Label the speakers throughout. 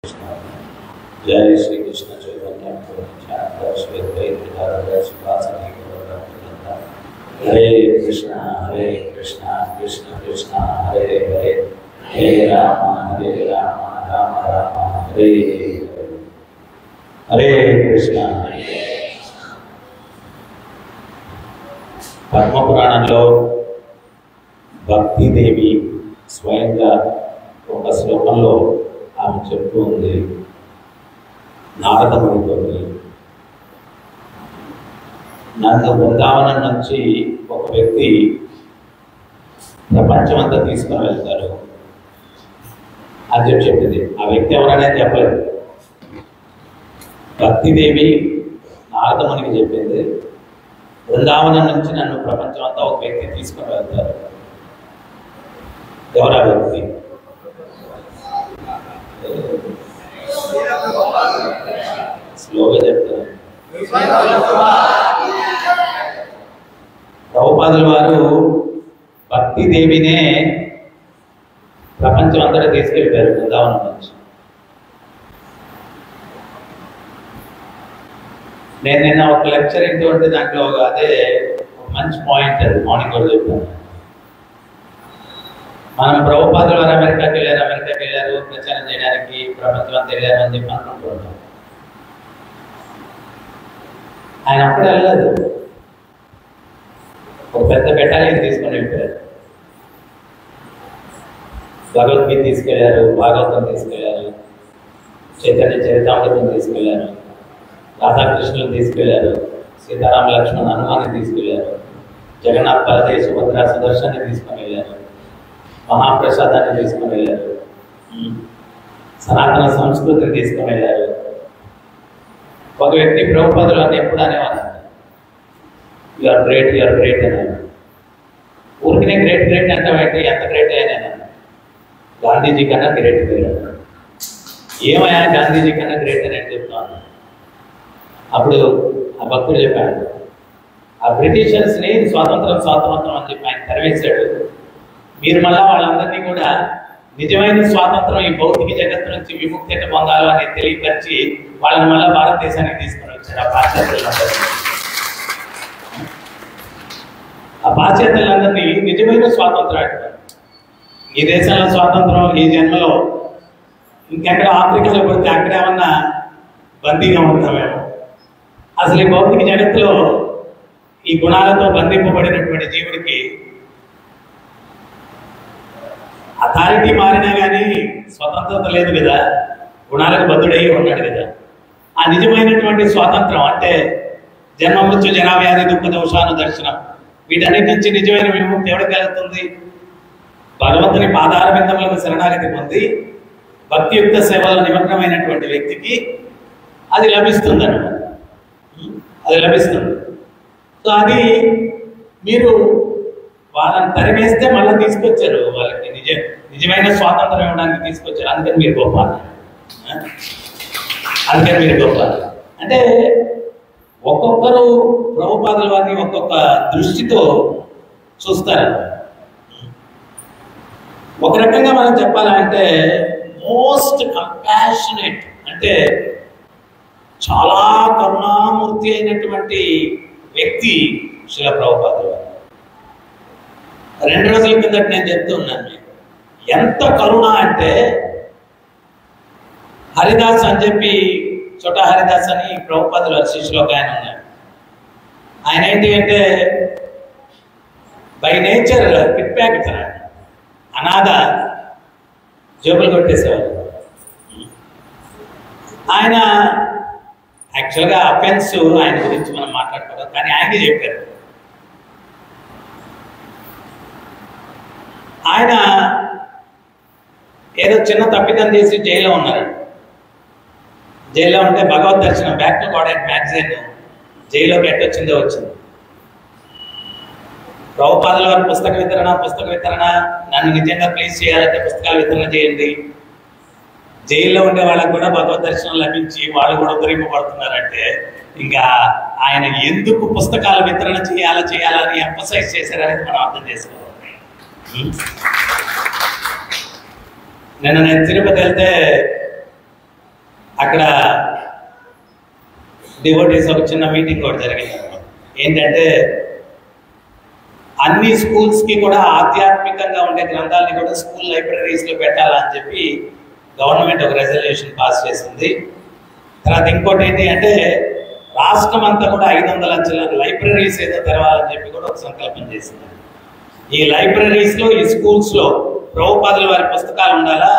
Speaker 1: जय श्री कृष्ण चैतन्य हरे कृष्णा कृष्ण कृष्ण हरे हरे हे राम राम राम हरे हरे कृष्ण। పద్మపురాణంలో భక్తిదేవి స్వయంగా ఒక శ్లోకంలో ఆమె చెప్తూ ఉంది, నారదమునితో, నన్ను బృందావనం నుంచి ఒక వ్యక్తి ప్రపంచం అంతా తీసుకుని వెళ్తారు అని చెప్పింది. ఆ వ్యక్తి ఎవరైనా చెప్పలేదు. భక్తిదేవి నారదమునికి చెప్పింది, బృందావనం నుంచి నన్ను ప్రపంచం అంతా ఒక వ్యక్తి తీసుకుని వెళ్తారు. ఎవరా వ్యక్తి? స్లోగా చెప్తారు. ప్రభుపాదుల వారు భక్తిదేవినే ప్రపంచం అంతటా తీసుకెళ్ళిపోయారు బృందావనం నుంచి. నేను నిన్న ఒక లెక్చర్ ఏంటో అంటే దాంట్లో అదే మంచి పాయింట్, అది మార్నింగ్ కూడా చెప్పాను. మనం ప్రభుపాదుల వారు అమెరికాకి వెళ్ళారు ప్రచారం చేయడానికి, ప్రపంచం అంతా వెళ్ళారు అని చెప్పి అనుకుంటున్నాం. ఆయన అప్పుడు వెళ్ళలేదు, ఒక పెద్ద బెటాలియన్ తీసుకొని వెళ్ళిపోయారు. భగవద్గీత తీసుకెళ్లారు, భాగవతం తీసుకెళ్లారు, చైతన్య చరితామృతం తీసుకెళ్లారు, రాధాకృష్ణులు తీసుకెళ్లారు, సీతారామ లక్ష్మణ్ హనుమాన్ని తీసుకెళ్లారు, జగన్నాథ్ బలదేవ్ సుభద్ర సుదర్శన్ని తీసుకొని వెళ్ళారు, మహాప్రసాదాన్ని తీసుకొని వెళ్ళారు, సనాతన సంస్కృతిని తీసుకొని వెళ్ళారు. ఒక వ్యక్తి ప్రభుపాదులు అని ఎప్పుడు అనేవారు, యూఆర్ గ్రేట్ అని. ఊరికినే గ్రేట్ అంటే ఎంత గ్రేట్ అయినా గాంధీజీ కన్నా గ్రేట్ పేరు. ఏమయ్యా గాంధీజీ కన్నా గ్రేట్ అని చెప్తాను. అప్పుడు ఆ భక్తుడు చెప్పాడు, ఆ బ్రిటిషర్స్ని స్వాతంత్రం అని చెప్పి ఆయన తరివేశాడు. మీరు మళ్ళా వాళ్ళందరినీ కూడా నిజమైన స్వాతంత్రం, ఈ భౌతిక జగత్తు నుంచి విముక్తి పొందాలో అని తెలియపరిచి వాళ్ళని మళ్ళా భారతదేశానికి తీసుకొని వచ్చారు. ఆ పాశ్చాత్యులందరినీ నిజమైన స్వాతంత్రం అంటారు. ఈ దేశంలో స్వాతంత్రం ఈ జన్మలో ఇంకెక్కడ ఆఫ్రికాలో పడితే అక్కడ ఏమన్నా బందీగా ఉంటామేమో. అసలు ఈ భౌతిక జగత్తులో ఈ గుణాలతో బంధింపబడినటువంటి జీవుడికి అథారిటీ మారినా కానీ స్వతంత్రత లేదు కదా, గుణాలకు బద్దుడయ్యి ఉన్నాడు కదా. ఆ నిజమైనటువంటి స్వాతంత్రం అంటే జన్మ మృత్యు జరావ్యాధి దుఃఖ దోషాను దర్శనం, వీటన్నిటి నుంచి నిజమైన విముక్తి ఎవరికి కలుగుతుంది? భగవంతుని పాదార బిందములకు శరణాగతి పొంది భక్తియుక్త సేవలో నిమగ్నమైనటువంటి వ్యక్తికి అది లభిస్తుంది అన్నమాట. అది లభిస్తుంది. సో అది మీరు వాళ్ళని తరిమేస్తే మళ్ళీ తీసుకొచ్చారు, వాళ్ళకి నిజమైన స్వాతంత్రం ఇవ్వడానికి తీసుకొచ్చారు. అందుకని మీరు గొప్ప, అంటే ఒక్కొక్కరు ప్రభుపాదుల వారిని ఒక్కొక్క దృష్టితో చూస్తారు. ఒక రకంగా మనం చెప్పాలంటే మోస్ట్ కంపాషనేట్, అంటే చాలా కరుణామూర్తి అయినటువంటి వ్యక్తి శ్రీల ప్రభుపాదుల వారు. 2 రోజుల కిందట నేను చెప్తున్నాను మీకు, ఎంత కరుణ అంటే హరిదాస్ అని చెప్పి, చోటా హరిదాస్ అని ప్రభుపాదుల వారి శిష్యులు ఒక ఆయన ఉన్నాడు. ఆయన ఏంటి అంటే బై నేచర్ కిట్ ప్యాకెట్, అనాథ, జేబులు కొట్టేసేవారు. ఆయన యాక్చువల్గా అఫెన్స్ ఆయన గురించి మనం మాట్లాడుకోవడం, కానీ ఆయనే చెప్పారు. ఆయన ఏదో చిన్న తప్పిదం చేసి జైల్లో ఉన్నారు. జైల్లో ఉంటే భగవద్ దర్శనం back to God and magazine జైల్లోకి ఎట్టొచ్చిందో వచ్చింది. ప్రభుపాదుల వారి పుస్తక వితరణ, నన్ను నిజంగా ప్లీజ్ చేయాలంటే పుస్తకాలు వితరణ చేయండి. జైల్లో ఉండే వాళ్ళకు కూడా భగవద్ దర్శనం లభించి వాళ్ళు కూడా ఉద్ధరింపబడుతున్నారంటే ఇంకా ఆయన ఎందుకు పుస్తకాల వితరణ చేయాలని ఎంఫసైజ్ చేశారనేది మనం అర్థం చేసుకోవాలి. నిన్న నేను తిరుపతి వెళ్తే అక్కడ డివోటీస్ ఒక చిన్న మీటింగ్ కూడా జరిగింది. ఏంటంటే అన్ని స్కూల్స్కి కూడా ఆధ్యాత్మికంగా ఉండే గ్రంథాలని కూడా స్కూల్ లైబ్రరీస్లో పెట్టాలని చెప్పి గవర్నమెంట్ ఒక రెజల్యూషన్ పాస్ చేసింది. తర్వాత ఇంకోటి ఏంటి అంటే రాష్ట్రం అంతా కూడా 500 లక్షల లైబ్రరీస్ ఏదో తెరవాలని చెప్పి కూడా ఒక సంకల్పం చేసింది. ఈ లైబ్రరీస్లో, ఈ స్కూల్స్లో ప్రభుపాదుల వారి పుస్తకాలు ఉండాలా,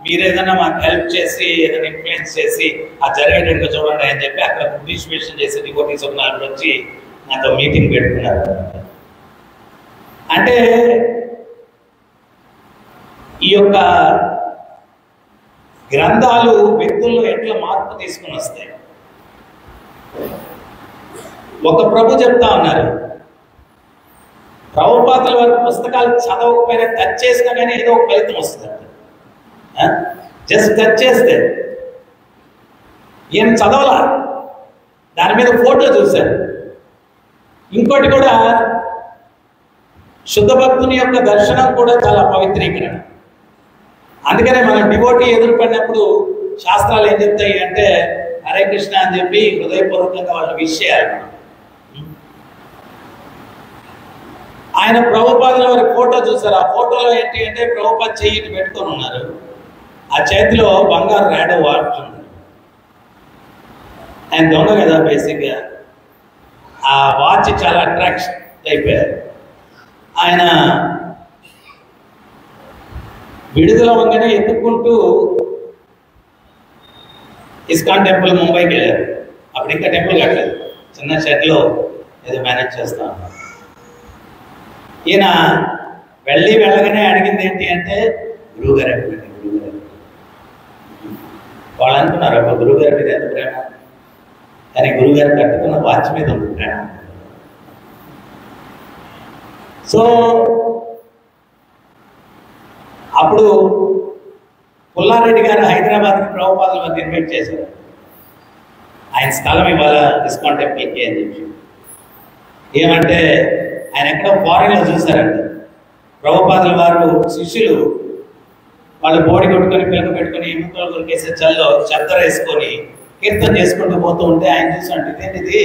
Speaker 1: మీరు ఏదైనా మాకు హెల్ప్ చేసి ఏదైనా ఇన్ఫ్లుయెన్స్ చేసి అది జరిగేటట్టుగా చూడండి అని చెప్పి అక్కడ డిస్ట్రిబ్యూషన్ చేసే డివోటీస్ ఒక 4 వచ్చి నాతో మీటింగ్ పెట్టుకున్నారు. అంటే ఈ యొక్క గ్రంథాలు వ్యక్తుల్లో ఎట్లా మార్పు తీసుకుని వస్తాయి. ఒక ప్రభు చెప్తా ఉన్నారు, ప్రభుపాదుల వారి పుస్తకాలు చదవకపోయినా టచ్ చేసినా కానీ ఏదో ఒక ఫలితం వస్తుంది. జస్ట్ టచ్ చేస్తే ఈయన చదవాల, దాని మీద ఫోటో చూశారు. ఇంకోటి కూడా శుద్ధ భక్తుని యొక్క దర్శనం కూడా చాలా పవిత్రీకరణ. అందుకనే మనం డివోటీ ఎదురుపడినప్పుడు శాస్త్రాలు ఏం చెప్తాయి అంటే హరే కృష్ణ అని చెప్పి హృదయపూర్వకంగా వాళ్ళు విష్ చేయాలి. ఆయన ప్రభుపాదుల వారి ఫోటో చూసారు. ఆ ఫోటోలో ఏంటి అంటే ప్రభుపాద చెయ్యిని పెట్టుకొని ఉన్నారు, ఆ చేతిలో బంగారు రాడో వాడుతుంది. ఆయన దొంగ కదా బేసిక్గా, ఆ వాచ్ చాలా అట్రాక్షన్ అయిపోయారు. ఆయన విడుదల వంగనే ఎత్తుక్కుంటూ ఇస్కాన్ టెంపుల్ ముంబైకి వెళ్ళారు. అప్పుడు ఇంకా టెంపుల్ కట్టలేదు, చిన్న షెడ్లో ఏదో మేనేజ్ చేస్తా ఉన్నారు. ఈయన వెళ్ళగానే అడిగింది ఏంటి అంటే గురువుగారు ఎక్కడండి, గురువుగారు. వాళ్ళు అనుకున్నారు అప్పుడు గురువుగారి మీద ఎంత ప్రేమ, కానీ గురువుగారు కట్టుకున్న వాచ్ మీద ఉంది ప్రేమ. సో అప్పుడు పుల్లారెడ్డి గారు హైదరాబాద్కి ప్రభుపాదుల వారిని ఇన్వైట్ చేశారు. ఆయన స్థలం ఇవాళ ఇస్కాన్ టెంపుల్కి అని చెప్పి. ఏమంటే ఆయన ఎక్కడో ఫారెన్లో చూశారంట. ప్రభుపాదుల వారు శిష్యులు వాళ్ళు బోడి కొట్టుకొని పిల్లలు పెట్టుకొని ఎముకలు కొరికేసే చల్లో చద్దర వేసుకొని కీర్తన చేసుకుంటూ పోతూ ఉంటే ఆయన చూసాడు, ఇదేంటిది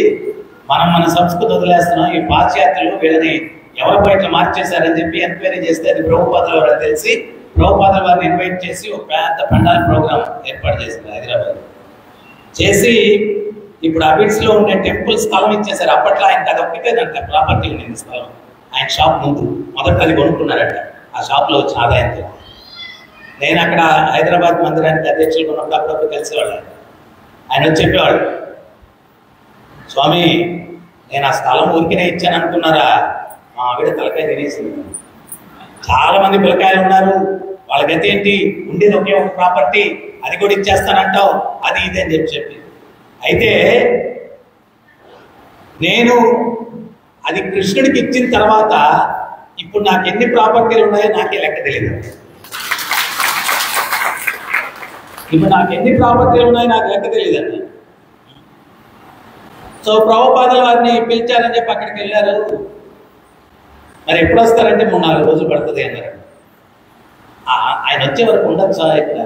Speaker 1: మన సంస్కృతి వదిలేస్తున్నాం, ఈ పాశ్చాత్యులు వీళ్ళని ఎవరి బయట మార్చేశారని చెప్పి ఎంక్వైరీ చేస్తే అది ప్రభుపాదుల వారు తెలిసి ప్రభుపాదుల వారిని ఇన్వైట్ చేసి ఒక పెద్ద పండాల ప్రోగ్రామ్ ఏర్పాటు చేసింది హైదరాబాద్ చేసి. ఇప్పుడు అబిడ్స్లో ఉండే టెంపుల్ స్థలం ఇచ్చేసారు. అప్పట్లో ఆయనకి అది ఒక్కటేదంట ప్రాపర్టీ ఉండింది స్థలం. ఆయన షాప్ ముందు మొదట అది కొనుక్కున్నారట. ఆ షాప్లో వచ్చిన ఆదాయంతో నేను అక్కడ హైదరాబాద్ మందిరానికి అధ్యక్షులు ఉన్నప్పుడు అప్పుడప్పుడు కలిసేవాళ్ళు. ఆయన వచ్చి చెప్పేవాడు, స్వామి నేను ఆ స్థలం ఊరికినే ఇచ్చాను అనుకున్నారా, మా ఆవిడ తలకాయ తినేసింది. చాలా మంది పిల్లకాయలు ఉన్నారు, వాళ్ళ గతి ఏంటి, ఉండేది ఒకే ఒక ప్రాపర్టీ, అది కూడా ఇచ్చేస్తానంటావు, అది ఇది అని చెప్పి. అయితే నేను అది కృష్ణుడికి ఇచ్చిన తర్వాత ఇప్పుడు నాకు ఎన్ని ప్రాపర్టీలు ఉన్నాయో నాకే లెక్క తెలియదు. ఇప్పుడు నాకు ఎన్ని ప్రాపర్టీలు ఉన్నాయో నాకు లెక్క తెలియదండి. సో ప్రభుపాదుల వారిని పిలిచారని చెప్పి అక్కడికి వెళ్ళారు. మరి ఎప్పుడు వస్తారంటే 3-4 రోజులు పడుతుంది అన్నారు. ఆయన వచ్చే వరకు ఉండొచ్చా ఇక్కడ,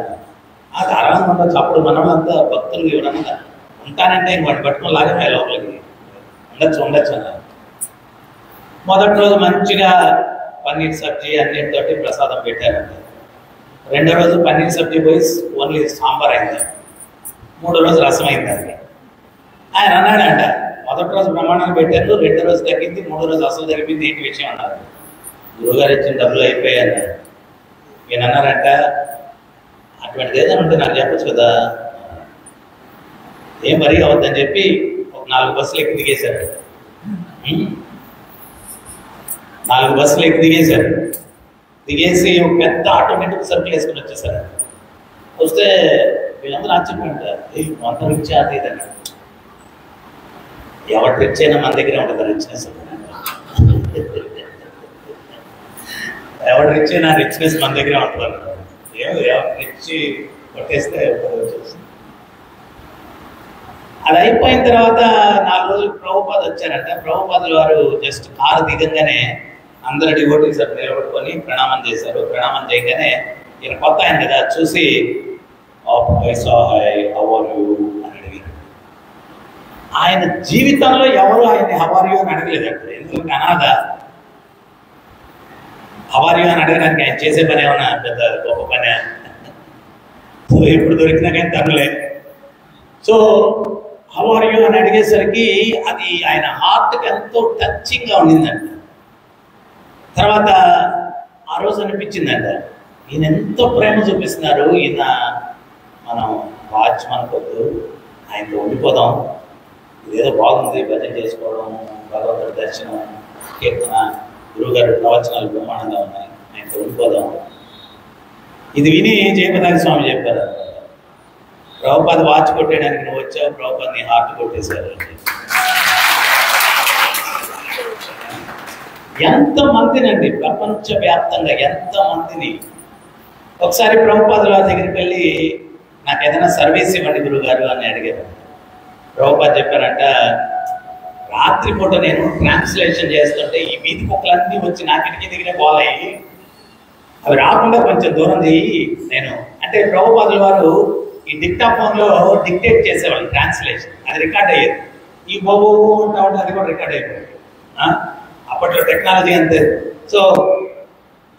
Speaker 1: అది ఆరాధన ఉండొచ్చు. అప్పుడు మనమంతా భక్తులు ఎవరన్నా ఉంటానంటే ఇంక వాడిని పట్టుకుని లాగా లోపలికి ఉండొచ్చు అన్నారు. మొదటి రోజు మంచిగా పన్నీర్ సబ్జీ అన్నిటితోటి ప్రసాదం పెట్టారంట. రెండో రోజు పన్నీర్ సబ్జీ పోయి ఓన్లీ సాంబార్ అయింది. మూడో రోజు రసం అయిందండి. ఆయన అన్నాడంట, మొదటి రోజు బ్రహ్మాండంగా పెట్టారు, రెండో రోజు తగ్గింది, మూడో రోజు అసలు తగ్గింది, ఏంటి విషయం అన్నారు. గురువుగారు ఇచ్చిన డబ్బులు అయిపోయాయి. ఈయన అన్నారంట, అటువంటిది ఏదైనా ఉంటే నాకు చెప్పచ్చు కదా, ఏం మరీ అవద్దని చెప్పి ఒక 4 బస్సులు ఎక్కి దిగేశారు. 4 బస్సులు ఎక్కి దిగేశారు. దిగేసి ఒక పెద్ద ఆటోమేటిక్ సర్కిల్ వేసుకుని వచ్చేసారు. వస్తే వీళ్ళందరూ ఆశ్చర్యపడ్డారు, అంత రిచ్ అది ఇదని. ఎవరు రిచ్ అయినా మన దగ్గరే ఉంటుంది రిచ్నెస్. ఎవరు రిచ్ అయినా రిచ్నెస్ మన దగ్గరే ఉంటుంది. ఎవరు రిచ్ కొట్టేస్తే వచ్చేస్తుంది. అది అయిపోయిన తర్వాత 4 రోజులు ప్రభుపాద వచ్చారంట. ప్రభుపాదుల వారు జస్ట్ కారు దిగంగానే అందరు డివోటీస్ నిలబడుకొని ప్రణామం చేశారు. ప్రణామం చేయగానే ఈయన కొత్త ఆయన కదా చూసి, హౌ ఆర్ యూ ఆయన జీవితంలో ఎవరు ఆయన హవారియో అని అడగలేదంట. ఎందుకంటే అనాథ. హవారియో అని అడగడానికి ఆయన చేసే పని ఏమన్నా పెద్ద గొప్ప పని? సో ఎప్పుడు దొరికినా కానీ తనలే. సో హవారియో అని అడిగేసరికి అది ఆయన హార్ట్కి ఎంతో టచింగ్గా ఉండిందంట. తర్వాత ఆ రోజు అనిపించిందంట, ఈయన ఎంతో ప్రేమ చూపిస్తున్నారు, ఈయన మనం వాచ్మన్ కొద్దు ఆయనతో ఉండిపోదాం, ఇదేదో బాగుంది, భజన చేసుకోవడం, భగవంతుడి దర్శనం, కీర్తన, గురువుగారు ప్రవచనాలు బ్రహ్మాండంగా ఉన్నాయి, ఆయనతో ఉండిపోదాం. ఇది విని జయపదారి స్వామి చెప్పారు, ప్రభుపాద వాచ్ కొట్టేయడానికి నువ్వు వచ్చావు, ప్రభుపాద నీ హార్ట్ కొట్టేశారు. ఎంతమందినండి ప్రపంచవ్యాప్తంగా ఎంతమందిని. ఒకసారి ప్రభుపాదుల దగ్గరికి వెళ్ళి నాకు ఏదైనా సర్వీస్ ఇవ్వండి గురుగారు అని అడిగారు. ప్రభుపాద చెప్పారంట, రాత్రిపూట నేను ట్రాన్స్లేషన్ చేస్తుంటే ఈ వీధి కుక్కలన్నీ వచ్చి నా కిటికీ దగ్గరే పోలయ్యి అవి రాకుండా కొంచెం దూరం చేయి నేను అంటే. ప్రభుపాదుల వారు ఈ డిక్టాఫోన్లో డిక్టేట్ చేసేవాళ్ళు ట్రాన్స్లేషన్, అది రికార్డ్ అయ్యేది. ఈ బాబు ఉంటా ఉంటే అది కూడా రికార్డ్ అయిపోయింది. అప్పట్లో టెక్నాలజీ అంతే. సో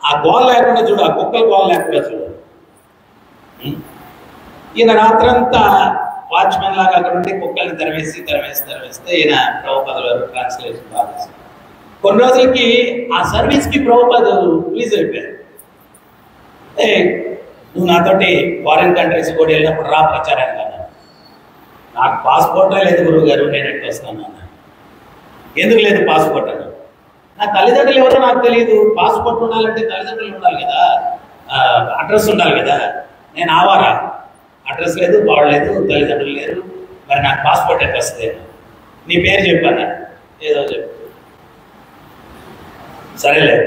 Speaker 1: ఆ గోల్ లేకుండా చూడు, ఆ కుక్కల గోల్ లేకుండా చూడు. ఈయన రాత్రంతా వాచ్మెన్ లాగా అక్కడ ఉండి కుక్కల్ని తరివేస్తే ఈయన ప్రభుపాదుల వారు ట్రాన్స్లేషన్ బాగా. కొన్ని రోజులకి ఆ సర్వీస్కి ప్రభుపాదులు రిలీజ్ అయిపోయారు. నువ్వు నాతోటి ఫారిన్ కంట్రీస్ కూడా వెళ్ళినప్పుడు రా ప్రచారానికి అన్నాను. నాకు పాస్పోర్టే లేదు గురువు గారు, నేను ఎట్లా వస్తాను అన్నాను. ఎందుకు లేదు పాస్పోర్ట్ అన్నాను. నా తల్లిదండ్రులు ఎవరో నాకు తెలియదు, పాస్పోర్ట్ ఉండాలంటే తల్లిదండ్రులు ఉండాలి కదా, అడ్రస్ ఉండాలి కదా. నేను ఆవారా, అడ్రస్ లేదు, బాగలేదు, తల్లిదండ్రులు లేరు, మరి నాకు పాస్పోర్ట్ ఎట్లా వస్తుంది? నీ పేరు చెప్పాను, ఏదో చెప్పు, సరేలే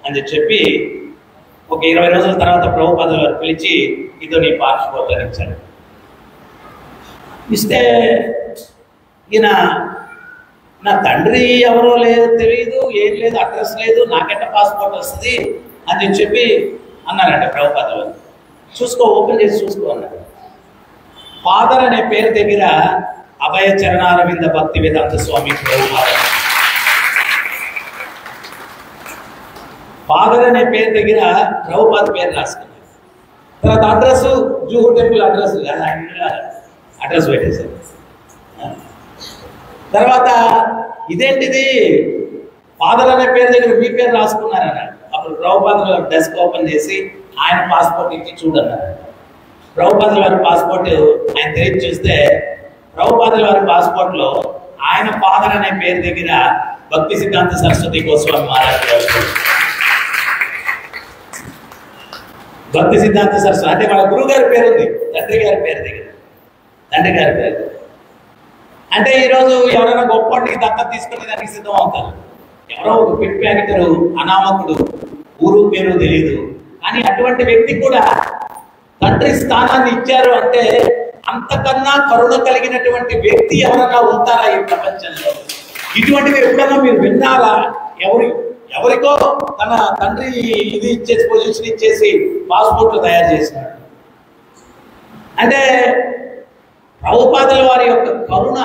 Speaker 1: అని చెప్పి ఒక 20 రోజుల తర్వాత ప్రభుపాదుల వారు పిలిచి ఇదో నీ పాస్పోర్ట్ అని ఇచ్చాడు. ఇస్తే ఈయన నా తండ్రి ఎవరో లేదు తెలియదు, ఏం లేదు, అడ్రస్ లేదు, నాకెట్ట పాస్పోర్ట్ వస్తుంది అని చెప్పి అన్నారంట ప్రభుపాదుల వారు. చూసుకో, ఓపెన్ చేసి చూసుకో అన్నాడు. ఫాదర్ అనే పేరు దగ్గర అభయ చరణారవింద భక్తి వేదాంత స్వామి ప్రభుపాద. ఫాదర్ అనే పేరు దగ్గర ప్రభుపాద పేరు రాసుకున్నారు. తర్వాత address Juhu temple address address పెట్టేశారు. తర్వాత ఇదేంటిది ఫాదర్ అనే పేరు దగ్గర మీ పేరు రాసుకున్నారన్నాడు. అప్పుడు ప్రభుపాదుల డెస్క్ ఓపెన్ చేసి ఆయన పాస్పోర్ట్ ఇచ్చి చూడన్నారు. ప్రభుపాదుల వారి పాస్పోర్ట్ ఆయన తెరిచి చూస్తే ప్రభుపాదుల వారి పాస్పోర్ట్లో ఆయన ఫాదర్ అనే పేరు దగ్గర భక్తి సిద్ధాంత సరస్వతి గోస్వామి మహారాజ్ గారు, భక్తి సిద్ధాంత సరస్వతి అంటే వాళ్ళ గురువు గారి పేరు ఉంది, తండ్రి గారి పేరు దగ్గర, తండ్రి గారి పేరు దగ్గర. అంటే ఈరోజు ఎవరైనా గొప్పటికి దత్తత తీసుకునే దానికి సిద్ధం అవుతారు. ఎవరో ఒక పిట్ ప్యాకెటరు, అనామకుడు, ఊరు పేరు తెలియదు, కానీ అటువంటి వ్యక్తి కూడా తండ్రి స్థానాన్ని ఇచ్చారు అంటే అంతకన్నా కరుణ కలిగినటువంటి వ్యక్తి ఎవరన్నా ఉంటారా ఈ ప్రపంచంలో? ఇటువంటివి ఎప్పుడన్నా మీరు విన్నారా? ఎవరికో తన తండ్రి ఇది ఇచ్చేసి పొజిషన్ ఇచ్చేసి పాస్పోర్ట్లు తయారు చేసినాడు. అంటే ప్రభుపాదుల వారి యొక్క కరుణ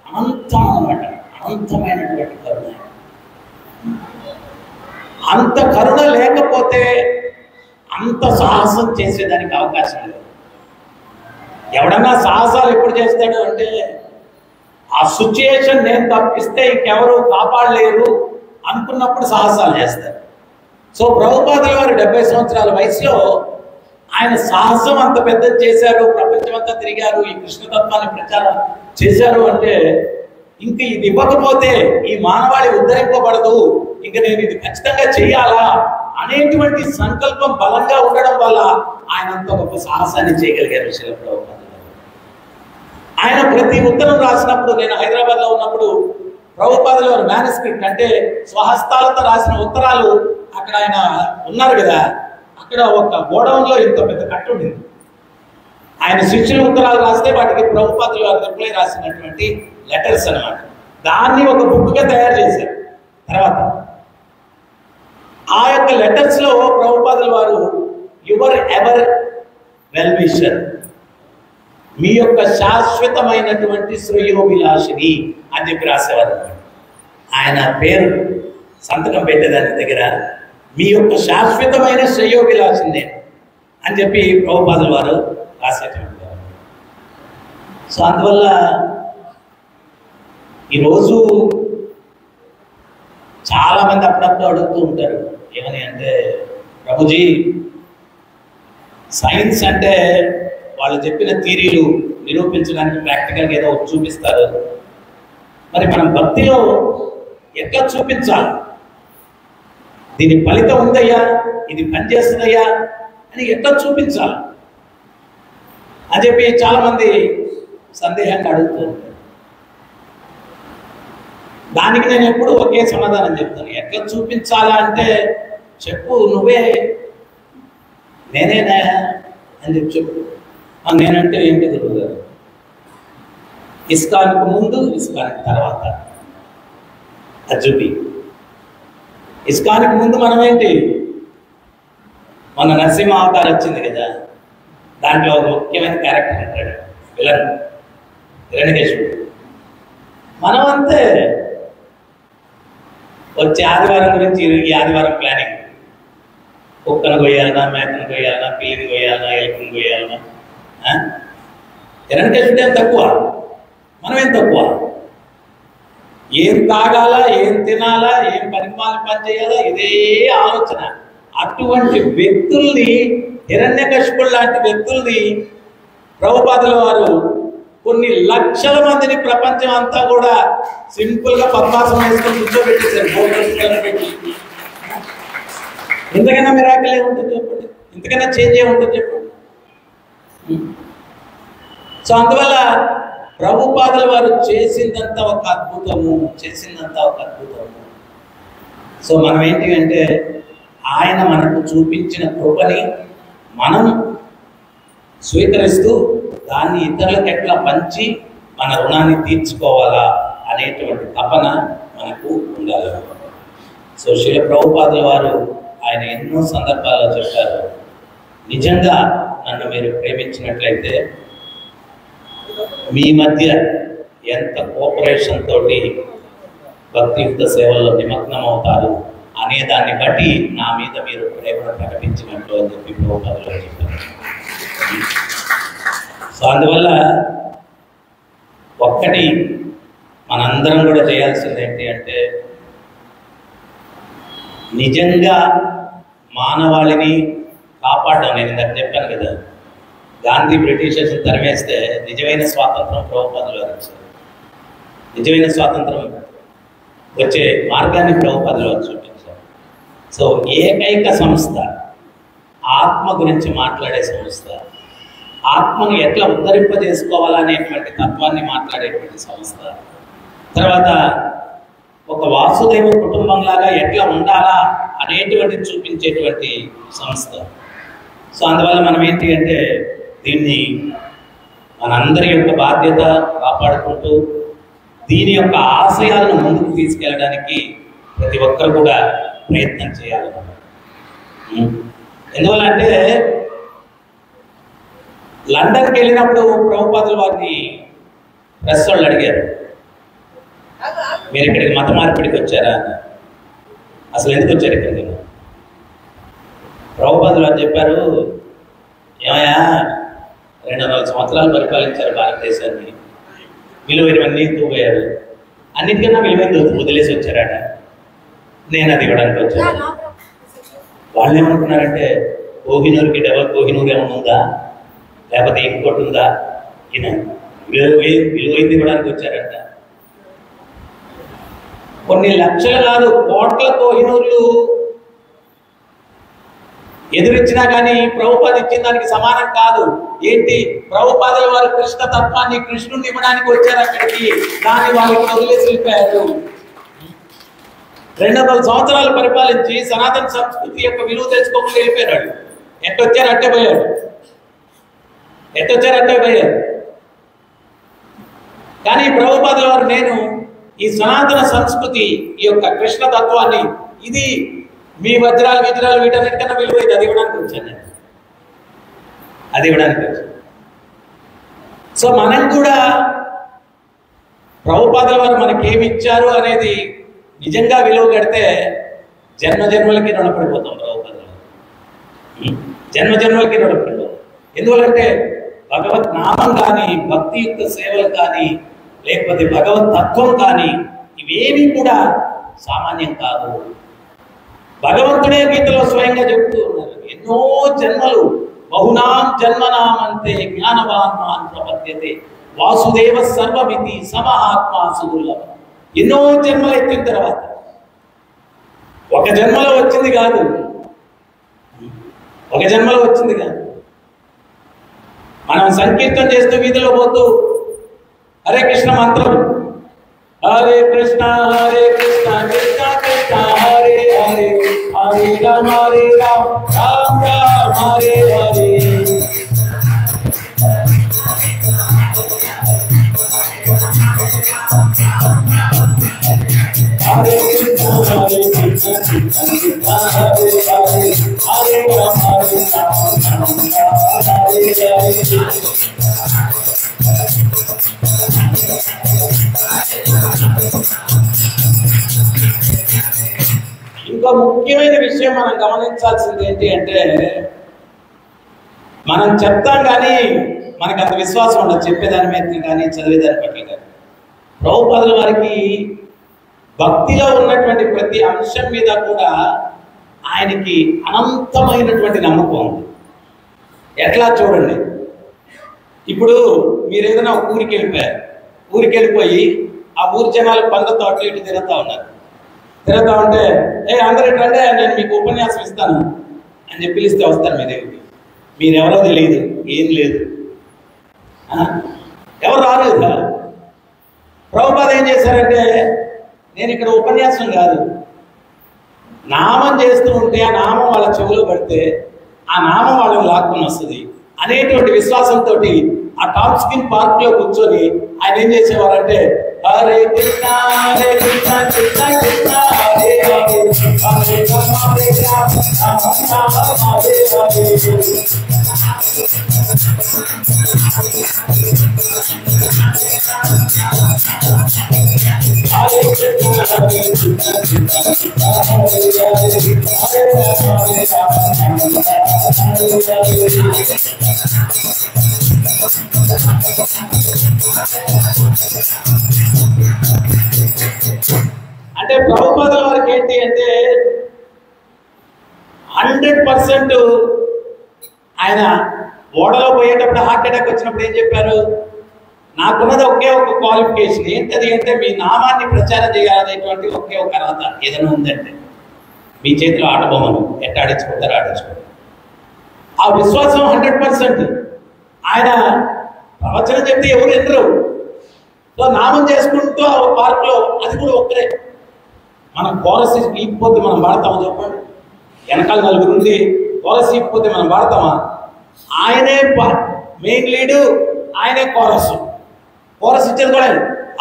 Speaker 1: అనంతం అన్నమాట, అనంతమైనటువంటి కరుణ. అంత కరుణ లేకపోతే అంత సాహసం చేసేదానికి అవకాశం లేదు. ఎవడన్నా సాహసాలు ఎప్పుడు చేస్తాడు అంటే ఆ సిచ్యుయేషన్ నేను తప్పిస్తే ఇంకెవరు కాపాడలేరు అనుకున్నప్పుడు సాహసాలు చేస్తారు. సో ప్రభుపాదుల వారు 70 సంవత్సరాల వయసులో ఆయన సాహసం అంత పెద్దది చేశారు, ప్రపంచమంతా తిరిగారు, ఈ కృష్ణతత్వాన్ని ప్రచారం చేశారు. అంటే ఇంక ఇది ఇవ్వకపోతే ఈ మానవాళి ఉద్ధరింపబడదు, ఇంక నేను ఇది ఖచ్చితంగా చెయ్యాలా అనేటువంటి సంకల్పం బలంగా ఉండడం వల్ల ఆయన అంత గొప్ప సాహసాన్ని చేయగలిగారు శిల ప్రభుపాదుల వారు. ఆయన ప్రతి ఉత్తరం రాసినప్పుడు, నేను హైదరాబాద్లో ఉన్నప్పుడు ప్రభుపాదుల వారు మ్యానుస్క్రిప్ట్ అంటే స్వహస్తాలతో రాసిన ఉత్తరాలు అక్కడ ఆయన ఉన్నారు కదా, అక్కడ ఒక గోడౌన్లో ఇంత పెద్ద కట్ట ఉండింది. ఆయన శిష్యుల ఉత్తరాలు రాస్తే వాటికి ప్రభుపాదుల వారు రిప్లై రాసినటువంటి లెటర్స్ అన్నమాట. దాన్ని ఒక బుక్గా తయారు చేశారు. తర్వాత ఆ యొక్క లెటర్స్ లో ప్రభుపాదుల వారు యువర్ ఎవర్ వెల్ విషర్, మీ యొక్క శాశ్వతమైనటువంటి శ్రేయోభిలాషిని అని చెప్పి రాసేవారు. ఆయన పేరు సంతకం పెట్టేదాని దగ్గర మీ యొక్క శాశ్వతమైన శ్రేయోభిలాషిని నేను అని చెప్పి ప్రభుపాదుల వారు రాసేటువంటి. సో అందువల్ల ఈరోజు చాలామంది అప్పుడప్పుడు అడుగుతూ ఉంటారు ఏమని అంటే, ప్రభుజీ సైన్స్ అంటే వాళ్ళు చెప్పిన థియరీలు నిరూపించడానికి ప్రాక్టికల్గా ఏదో చూపిస్తారు, మరి మనం భక్తిలో ఎట్లా చూపించాలి, దీని ఫలితం ఉందయ్యా, ఇది పనిచేస్తుందయ్యా అని ఎట్లా చూపించాలి అని చెప్పి చాలామంది సందేహంగా అడుగుతూ ఉంటారు. దానికి నేను ఎప్పుడు ఒకే సమాధానం చెప్తాను. ఎట్లా చూపించాలా అంటే, చెప్పు నువ్వే, నేనేనా అని చెప్పు. నేనంటే ఏంటి గురువు గారు, ఇస్కాన్కి ముందు ఇస్కాన్కి తర్వాత అది చూపి. ఇస్కాన్కి ముందు మనం ఏంటి, మన నరసింహ అవతారం వచ్చింది కదా, దాంట్లో ఒక ముఖ్యమైన క్యారెక్టర్ ఉంటాడు విలన్ హిరణ్యకశిపుడు. మనం అంతే, వచ్చే ఆదివారం గురించి ఈ ఆదివారం ప్లానింగ్, కుక్కను కొయ్యాలన్నా, మేకను కొయ్యాలన్నా, పిల్లిని కొయ్యాలన్నా, ఎలుకను కొయ్యాలన్నా. హిరణ్యకశిపుడు ఏం తక్కువ, మనమేం తక్కువ. ఏం తాగాలా, ఏం తినాలా, ఏం పనికిమాల పని చేయాలా, ఇదే ఆలోచన. అటువంటి వ్యక్తుల్ని, హిరణ్యకశిపుడు లాంటి వ్యక్తుల్ని ప్రభుపాదుల వారు కొన్ని లక్షల మందిని ప్రపంచం అంతా కూడా సింపుల్ గా పద్మాసనం వేసుకొని కూర్చోబెట్టేశారు. పెట్టి ఇంతకైనా మిరాకిల్ ఏముంటుంది చెప్పండి, ఇంతకైనా చేంజ్ ఏముంటుంది చెప్పండి. సో అందువల్ల ప్రభుపాదుల వారు చేసిందంతా ఒక అద్భుతము, చేసిందంతా ఒక అద్భుతము. సో మనం ఏంటి అంటే, ఆయన మనకు చూపించిన కృపని మనం స్వీకరిస్తూ దాన్ని ఇతరులకు ఎట్లా పంచి మన రుణాన్ని తీర్చుకోవాలా అనేటువంటి తపన మనకు ఉండాలి. సో శ్రీ ప్రభుపాదుల వారు ఆయన ఎన్నో సందర్భాల్లో చెప్పారు, నిజంగా నన్ను మీరు ప్రేమించినట్లయితే మీ మధ్య ఎంత కోఆపరేషన్ తోటి భక్తియుక్త సేవల్లో నిమగ్నం అవుతారు అనే దాన్ని బట్టి నా మీద మీరు ప్రేమను ప్రకటించినట్లు అని చెప్పి ప్రభుపాదులు చెప్పారు. సో అందువల్ల ఒక్కటి మనందరం కూడా చేయాల్సింది ఏంటి అంటే, నిజంగా మానవాళిని కాపాడడం. నేను ఇందాక చెప్పాను కదా, గాంధీ బ్రిటిషర్స్ తరిమేస్తే నిజమైన స్వాతంత్రం ప్రభుపాదులు వారు వచ్చారు. నిజమైన స్వాతంత్రం వచ్చే మార్గాన్ని ప్రభుపాదులు వారు చూపించారు. సో ఏకైక సంస్థ, ఆత్మ గురించి మాట్లాడే సంస్థ, ఆత్మను ఎట్లా ఉద్ధరింపజేసుకోవాలనేటువంటి తత్వాన్ని మాట్లాడేటువంటి సంస్థ, తర్వాత ఒక వాసుదేవ కుటుంబంలాగా ఎట్లా ఉండాలా అనేటువంటిది చూపించేటువంటి సంస్థ. సో అందువల్ల మనం ఏంటి అంటే, దీన్ని మనందరి యొక్క బాధ్యత కాపాడుకుంటూ దీని యొక్క ఆశయాలను ముందుకు తీసుకెళ్ళడానికి ప్రతి ఒక్కరు కూడా ప్రయత్నం చేయాలి. ఎందువల్ల అంటే, లండన్కి వెళ్ళినప్పుడు ప్రభుపాదుల వారిని ప్రెస్ వాళ్ళు అడిగారు, మీరు ఇక్కడికి మత మార్పిడికి వచ్చారా, అసలు ఎందుకు వచ్చారు ఇక్కడికి? ప్రభుపాదులు వారు చెప్పారు, ఏమయ్యా 200 సంవత్సరాలు పరిపాలించారు భారతదేశాన్ని, విలువైనవన్నీ తూపోయారు, అన్నిటికన్నా విలువైన వదిలేసి వచ్చారట, నేను అది ఇవ్వడానికి వచ్చాను. వాళ్ళు ఏమనుకున్నారంటే, కోహినూరుకి డబల్ కోహినూరు ఏమైనా ఉందా, లేకపోతే ఇంకోటి ఉందా, ఈయన విలువైంది ఇవ్వడానికి వచ్చారంట. కొన్ని లక్షలు కాదు, కోట్ల కోహినూర్లు ఎదురిచ్చినా కానీ ప్రభుపాద ఇచ్చిన దానికి సమానం కాదు. ఏంటి, ప్రభుపాదుల వారు కృష్ణ తత్వాన్ని, కృష్ణుని ఇవ్వడానికి వచ్చారు అక్కడికి, దాన్ని వాళ్ళకి వదిలేసి వెళ్ళిపోయారు. 200 సంవత్సరాలు పరిపాలించి సనాతన సంస్కృతి యొక్క విలువ తెలుసుకోకుండా వెళ్ళిపోయారు. ఎట్టొచ్చారు అట్టే పోయారు, ఎట్టొచ్చారు అట్టే పోయారు. కానీ ప్రభుపాదుల వారు, నేను ఈ సనాతన సంస్కృతి, ఈ యొక్క కృష్ణ తత్వాన్ని, ఇది మీ వజ్రాలు విజ్రాలు వీటన్నిటికన్నా విలువైంది, అది ఇవ్వడానికి వచ్చాను నేను, అది ఇవ్వడానికి వచ్చాను. సో మనం కూడా ప్రభుపాదుల వారు మనకేమి ఇచ్చారు అనేది నిజంగా విలువ కడితే జన్మ జన్మలకి రుణపడిపోతాం. ప్రభుపాదుల జన్మ జన్మలకి రుణపడిపోతాం. ఎందువల్లంటే భగవత్ నామం కానీ, భక్తియుక్త సేవలు కానీ, లేకపోతే భగవత్ తత్వం కానీ ఇవేమీ కూడా సామాన్యం కాదు. భగవంతుడే గీతలో స్వయంగా చెప్తూ ఉన్నారు, ఎన్నో జన్మలు బహునాం జన్మనామంతే జ్ఞానవాన్ మాన్ ప్రపద్యతే వాసుదేవ సర్వమితి సమహాత్మా సుదుర్లభ. ఎన్నో జన్మలు ఎత్తిన తర్వాత ఒక జన్మలో వచ్చింది కాదు, ఒక జన్మలో వచ్చింది కాదు. మనం సంకీర్తన చేస్తూ వీధిలో పోతూ హరే కృష్ణ మంత్రం, హరే కృష్ణ కృష్ణ కృష్ణ హరే హరే, హరే రామ రామ రామ హరే హరే. హరే కృష్ణ హరే కృష్ణ కృష్ణ కృష్ణ హరే హరే, హరే రామ రామ రామ హరే హరే. ఇంకో ముఖ్యమైన విషయం మనం గమనించాల్సింది ఏంటి అంటే, మనం చెప్తాం కానీ మనకు అంత విశ్వాసం ఉండదు, చెప్పేదాని మీద కానీ చదివేదాని పట్ల కానీ. ప్రభుపాదుల వారికి భక్తిలో ఉన్నటువంటి ప్రతి అంశం మీద కూడా ఆయనకి అనంతమైనటువంటి నమ్మకం ఉంది. ఎట్లా చూడండి, ఇప్పుడు మీరు ఏదైనా ఒక ఊరికి వెళ్ళిపోయారు, ఊరికి వెళ్ళిపోయి ఆ ఊరి జనాలు పనులతో అటు ఇటు తిరుగుతూ ఉన్నారు. తిరుగుతూ ఉంటే అందరూ ఇట్లంటే నేను మీకు ఉపన్యాసం ఇస్తాను అని చెప్పి పిలిస్తే వస్తారు మీ దగ్గరికి. మీరెవరో తెలియదు, ఏం లేదు, ఎవరు రాలేదు. ప్రభుపాద ఏం చేశారంటే, నేను ఇక్కడ ఉపన్యాసం కాదు, నామం చేస్తూ ఉంటే ఆ నామం వాళ్ళ చెవులో పడితే ఆ నామం వాళ్ళని లాక్కుని వస్తుంది అనేటువంటి విశ్వాసంతో ఆ టాప్ స్కిన్ పార్క్ లో కూర్చొని ఆయన ఏం చేసేవారంటే, హరే కృష్ణ కృష్ణ కృష్ణ హరే హరే, హరే రామ రామ రామ హరే హరే. హరే కృష్ణ హరే కృష్ణ కృష్ణ కృష్ణ హరే హరే, హరే రామ రామ రామ హరే హరే. అంటే ప్రభుపాదుల వారికి ఏంటి అంటే 100% ఆయన ఓడలో పోయేటప్పుడు హార్ట్ అటాక్ వచ్చినప్పుడు ఏం చెప్పారు, నాకున్నది ఒకే ఒక క్వాలిఫికేషన్ ఏంటది అంటే మీ నామాన్ని ప్రచారం చేయాలనేటువంటి ఒకే ఒక అర్హత ఏదైనా ఉందంటే మీ చేతిలో ఆటబొమ్మను ఎట్లా ఆడించుకుంటారో ఆడించుకుంటారు. ఆ విశ్వాసం 100%. ఆయన ప్రవచనం చెప్తే ఎవరు ఎన్నరు, నామం చేసుకుంటూ ఆ పార్క్లో అది కూడా ఒక్కరే. మనం కోరస్ ఇకపోతే మనం వాడతామా చెప్పండి, వెనకాల నలుగురు ఉండి కోరస్ ఇకపోతే మనం వాడతామా? ఆయనే మెయిన్ లీడు, ఆయనే కోరస్ ఇచ్చేది కూడా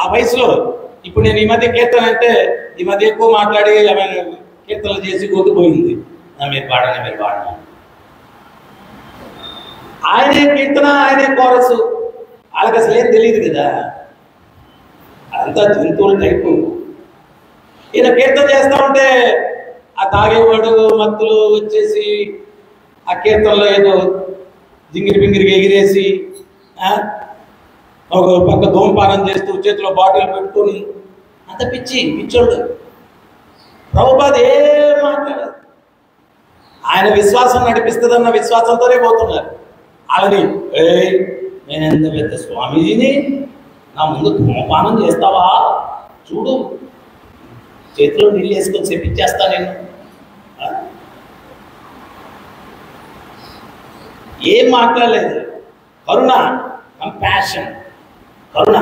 Speaker 1: ఆ వయసులో. ఇప్పుడు నేను ఈ మధ్య కీర్తన అంటే ఈ మధ్య ఎక్కువ మాట్లాడి కీర్తనలు చేసి గొంతుపోయింది, మీరు పాడండి. ఆయనే కీర్తన, ఆయనే కోరసు. వాళ్ళకి అసలు ఏం తెలియదు కదా, అంతా జంతువుల టైపు. ఈయన కీర్తన చేస్తూ ఉంటే ఆ తాగేవాడు మత్తులు వచ్చేసి ఆ కీర్తనలో ఏదో జింగిరి బింగిరికి ఎగిరేసి ఒక పక్క ధూమపానం చేస్తూ చేతిలో బాటిల్ పెట్టుకొని అంత పిచ్చోడు. ప్రభుపాద ఏం మాట్లాడదు, ఆయన విశ్వాసం నడిపిస్తుందన్న విశ్వాసంతోనే పోతున్నారు. వాళ్ళని నేను ఎంత పెద్ద స్వామీజీని, నా ముందు ధూమపానం చేస్తావా, చూడు చేతిలో నీళ్ళు వేసుకొని చెప్పించేస్తా నేను. ఏం మాట్లాడలేదు. కరుణ, కంపాషన్, కరుణ.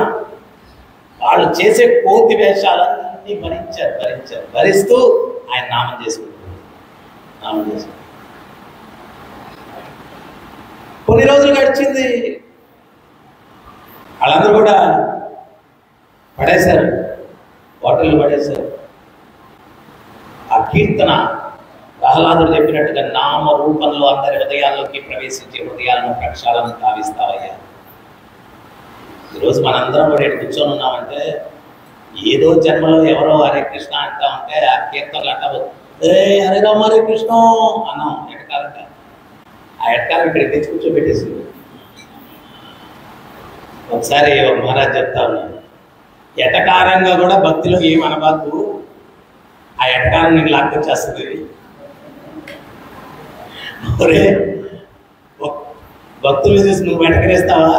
Speaker 1: వాళ్ళు చేసే కోతి వేషాలన్నీ భరిస్తూ ఆయన నామం చేసుకుంటున్నారు. కొన్ని రోజులు గడిచింది, వాళ్ళందరూ కూడా పడేశారు, బాటిల్ పడేశారు. ఆ కీర్తన ప్రహ్లాదుడు చెప్పినట్టుగా నామ రూపంలో అందరి హృదయాల్లోకి ప్రవేశించి హృదయాలను ప్రక్షాళన కావిస్తావయ్యా. ఈరోజు మనందరం కూడా ఇక్కడ కూర్చొని ఉన్నామంటే ఏదో జన్మలో ఎవరో హరే కృష్ణ అంటా ఉంటే ఆ కీర్తనలు అంటా హరే రామ హరే కృష్ణ అన్నాం ఎటకాలంటే. ఆ ఎటకాలం ఇక్కడ తెచ్చి కూర్చోబెట్టేసి ఒకసారి ఒక మహారాజ్ చెప్తా ఉన్నాను, ఎటకారంగా కూడా భక్తిలో ఏమనబాకు, ఆ ఎటకారం నీకు లాక్కొచ్చేస్తుంది. ఒరే భక్తులు చూసి నువ్వు వెటకరిస్తావా?